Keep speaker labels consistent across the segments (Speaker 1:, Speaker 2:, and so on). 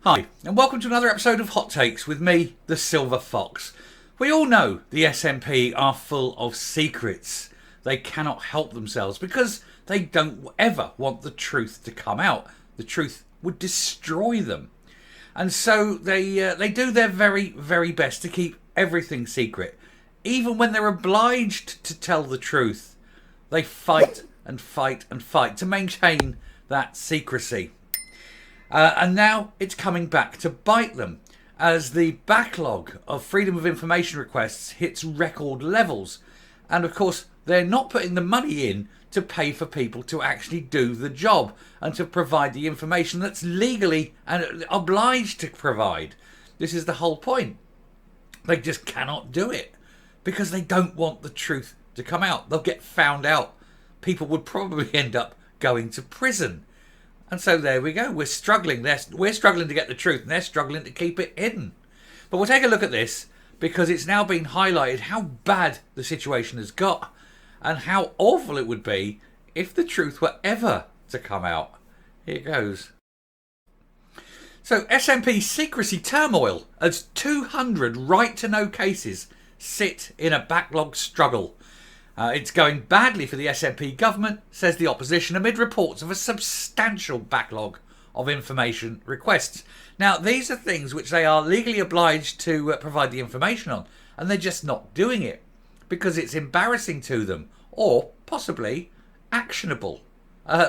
Speaker 1: Hi, and welcome to another episode of Hot Takes with me, the Silver Fox. We all know the SNP are full of secrets. They cannot help themselves because they don't ever want the truth to come out. The truth would destroy them. And so they do their very, very best to keep everything secret. Even when they're obliged to tell the truth, they fight and fight and fight to maintain that secrecy. And now it's coming back to bite them as the backlog of freedom of information requests hits record levels. And of course, they're not putting the money in to pay for people to actually do the job and to provide the information that's legally and obliged to provide. This is the whole point. They just cannot do it because they don't want the truth to come out. They'll get found out. People would probably end up going to prison. And so there we go. We're struggling. We're struggling to get the truth and they're struggling to keep it hidden. But we'll take a look at this because it's now been highlighted how bad the situation has got and how awful it would be if the truth were ever to come out. Here goes. So SNP secrecy turmoil as 200 right-to-know cases sit in a backlog struggle. It's going badly for the SNP government, says the opposition, amid reports of a substantial backlog of information requests. Now, these are things which they are legally obliged to provide the information on, and they're just not doing it because it's embarrassing to them or possibly actionable.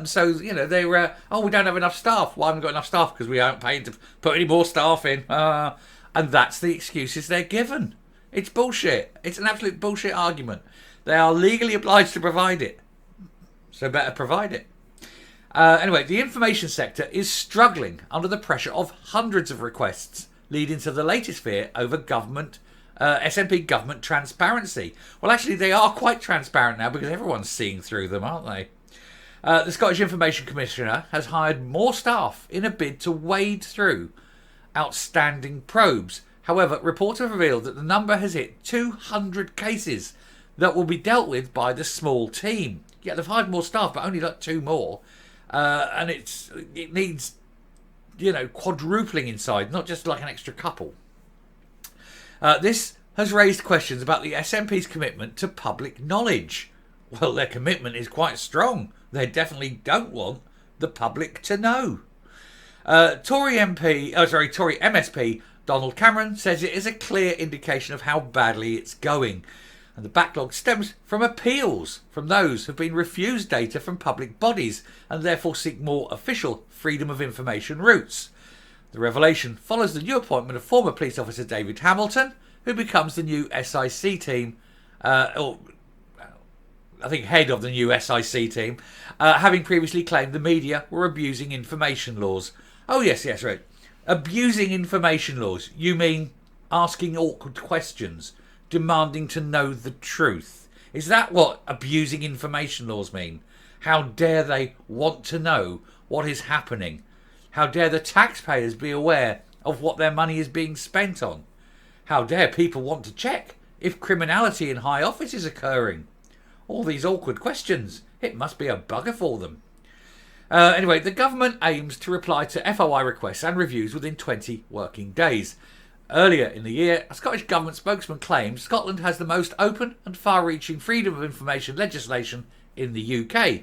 Speaker 1: So, you know, we don't have enough staff. Well, I haven't got enough staff because we aren't paid to put any more staff in. And that's the excuses they're given. It's bullshit. It's an absolute bullshit argument. They are legally obliged to provide it. So better provide it. Anyway, the information sector is struggling under the pressure of hundreds of requests, leading to the latest fear over SNP government transparency. Well, actually, they are quite transparent now because everyone's seeing through them, aren't they? The Scottish Information Commissioner has hired more staff in a bid to wade through outstanding probes. However, reports have revealed that the number has hit 200 cases that will be dealt with by the small team. Yeah, they've hired more staff, but only like 2 more. And it needs, quadrupling inside, not just like an extra couple. This has raised questions about the SNP's commitment to public knowledge. Well, their commitment is quite strong. They definitely don't want the public to know. Tory MSP Donald Cameron says it is a clear indication of how badly it's going. And the backlog stems from appeals from those who have been refused data from public bodies and therefore seek more official freedom of information routes. The revelation follows the new appointment of former police officer David Hamilton, who becomes the new SIC team, head of the new SIC team, having previously claimed the media were abusing information laws. Oh, yes, right. Abusing information laws. You mean asking awkward questions, demanding to know the truth. Is that what abusing information laws mean? How dare they want to know what is happening? How dare the taxpayers be aware of what their money is being spent on? How dare people want to check if criminality in high office is occurring? All these awkward questions. It must be a bugger for them. Anyway, the government aims to reply to FOI requests and reviews within 20 working days. Earlier in the year, a Scottish government spokesman claimed Scotland has the most open and far-reaching freedom of information legislation in the UK.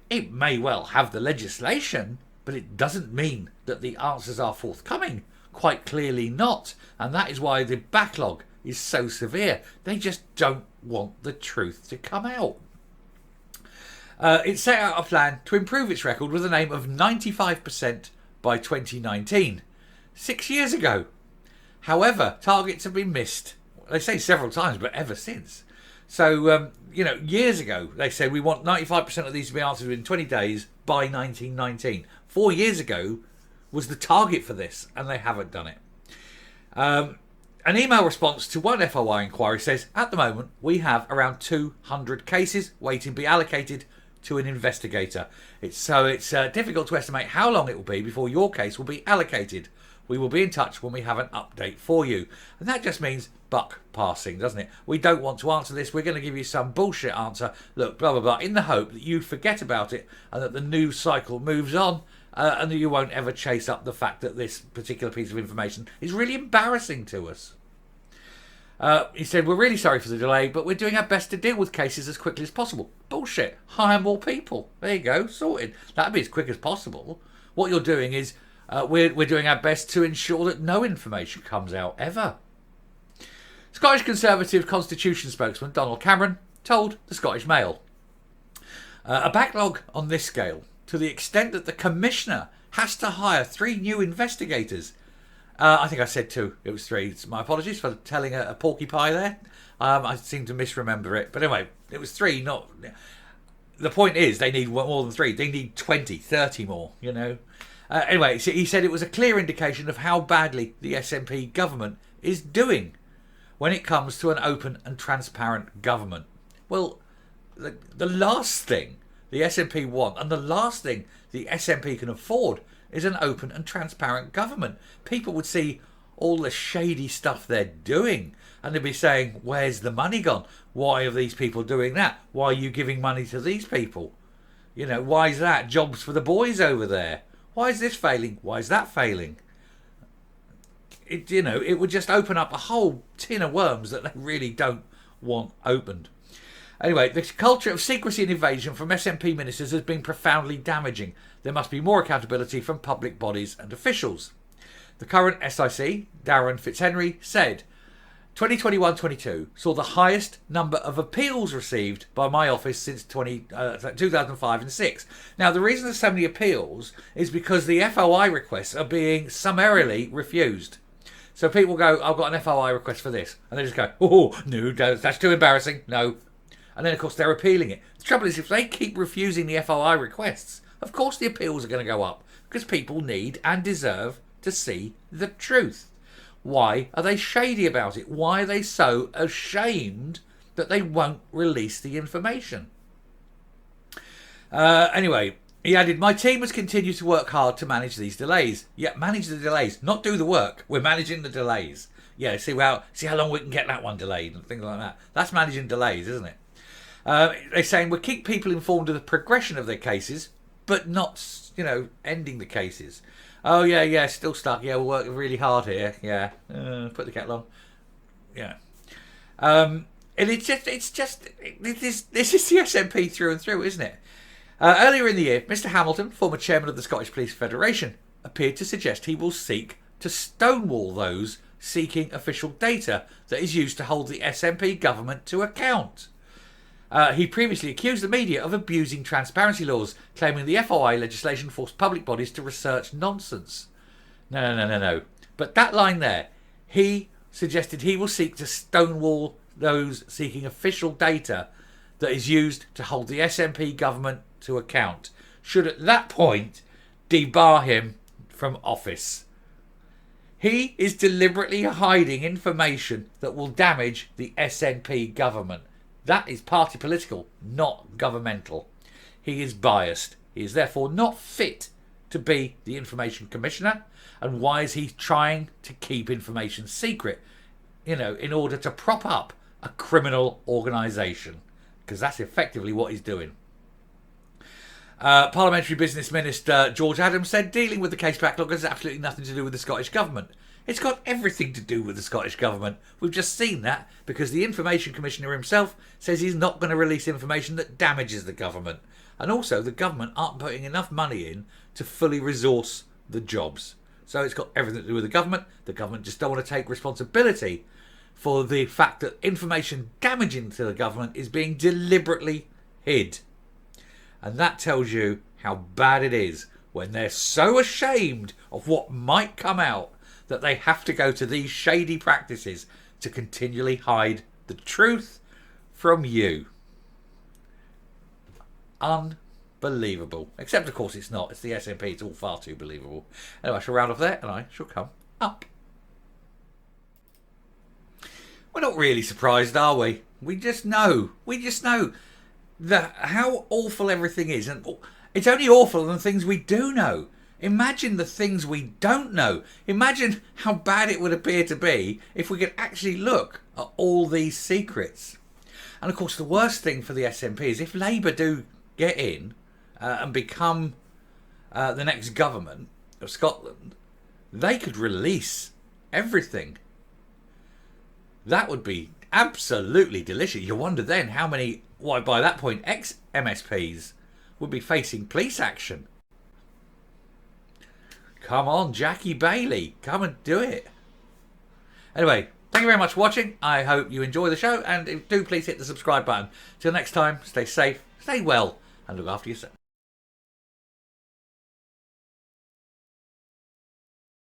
Speaker 1: It may well have the legislation, but it doesn't mean that the answers are forthcoming. Quite clearly not. And that is why the backlog is so severe. They just don't want the truth to come out. It set out a plan to improve its record with an aim of 95% by 2019. 6 years ago. However, targets have been missed. They say several times, but ever since. So, years ago, they said we want 95% of these to be answered within 20 days by 1919. 4 years ago was the target for this, and they haven't done it. An email response to one FOI inquiry says, at the moment, we have around 200 cases waiting to be allocated to an investigator. It's difficult to estimate how long it will be before your case will be allocated. We will be in touch when we have an update for you. And that just means buck passing, doesn't it? We don't want to answer this. We're going to give you some bullshit answer. Look, blah, blah, blah, in the hope that you forget about it and that the news cycle moves on and you won't ever chase up the fact that this particular piece of information is really embarrassing to us. He said, we're really sorry for the delay, but we're doing our best to deal with cases as quickly as possible. Bullshit. Hire more people. There you go. Sorted. That'd be as quick as possible. What you're doing is we're doing our best to ensure that no information comes out ever. Scottish Conservative Constitution spokesman Donald Cameron told the Scottish Mail. A backlog on this scale, to the extent that the Commissioner has to hire 3 new investigators. I think I said 2. It was 3. My apologies for telling a porcupine there. I seem to misremember it. But anyway, it was 3. Not. The point is, they need more than 3. They need 20, 30 more, you know. Anyway, so he said it was a clear indication of how badly the SNP government is doing when it comes to an open and transparent government. Well, the last thing the SNP want, and the last thing the SNP can afford, is an open and transparent government. People would see all the shady stuff they're doing and they'd be saying, where's the money gone? Why are these people doing that? Why are you giving money to these people? You know, why is that? Jobs for the boys over there. Why is this failing? Why is that failing? It would just open up a whole tin of worms that they really don't want opened. Anyway, the culture of secrecy and evasion from SNP ministers has been profoundly damaging. There must be more accountability from public bodies and officials. The current SIC, Darren Fitzhenry, said 2021-22 saw the highest number of appeals received by my office since 2005 and 6. Now, the reason there's so many appeals is because the FOI requests are being summarily refused. So people go, I've got an FOI request for this. And they just go, oh, no, that's too embarrassing. No. And then, of course, they're appealing it. The trouble is, if they keep refusing the FOI requests, of course the appeals are going to go up because people need and deserve to see the truth. Why are they shady about it? Why are they so ashamed that they won't release the information? Anyway, he added, my team has continued to work hard to manage these delays. Yeah, manage the delays, not do the work. We're managing the delays. Yeah, see how long we can get that one delayed and things like that. That's managing delays, isn't it? They're saying we'll keep people informed of the progression of their cases, but not, ending the cases. Oh, yeah, still stuck. Yeah, we're working really hard here. Yeah, put the kettle on. Yeah. And this is the SNP through and through, isn't it? Earlier in the year, Mr. Hamilton, former chairman of the Scottish Police Federation, appeared to suggest he will seek to stonewall those seeking official data that is used to hold the SNP government to account. He previously accused the media of abusing transparency laws, claiming the FOI legislation forced public bodies to research nonsense. No. But that line there, he suggested he will seek to stonewall those seeking official data that is used to hold the SNP government to account, should at that point debar him from office. He is deliberately hiding information that will damage the SNP government. That is party political, not governmental. He is biased. He is therefore not fit to be the Information Commissioner. And why is he trying to keep information secret? In order to prop up a criminal organisation. Because that's effectively what he's doing. Parliamentary Business Minister George Adams said dealing with the case backlog has absolutely nothing to do with the Scottish Government. It's got everything to do with the Scottish Government. We've just seen that because the Information Commissioner himself says he's not going to release information that damages the government. And also, the government aren't putting enough money in to fully resource the jobs. So it's got everything to do with the government. The government just don't want to take responsibility for the fact that information damaging to the government is being deliberately hid. And that tells you how bad it is when they're so ashamed of what might come out that they have to go to these shady practices to continually hide the truth from you. Unbelievable. Except, of course, it's not. It's the SNP. It's all far too believable. Anyway, I shall round off there and I shall come up. We're not really surprised, are we? We just know how awful everything is. And it's only awful than things we do know. Imagine the things we don't know. Imagine how bad it would appear to be if we could actually look at all these secrets. And of course, the worst thing for the SNP is if Labour do get in and become the next government of Scotland, they could release everything. That would be absolutely delicious. You wonder then how many, why by that point, ex-MSPs would be facing police action. Come on, Jackie Bailey, come and do it. Anyway, thank you very much for watching. I hope you enjoy the show, and do please hit the subscribe button. Till next time, stay safe, stay well, and look after yourself.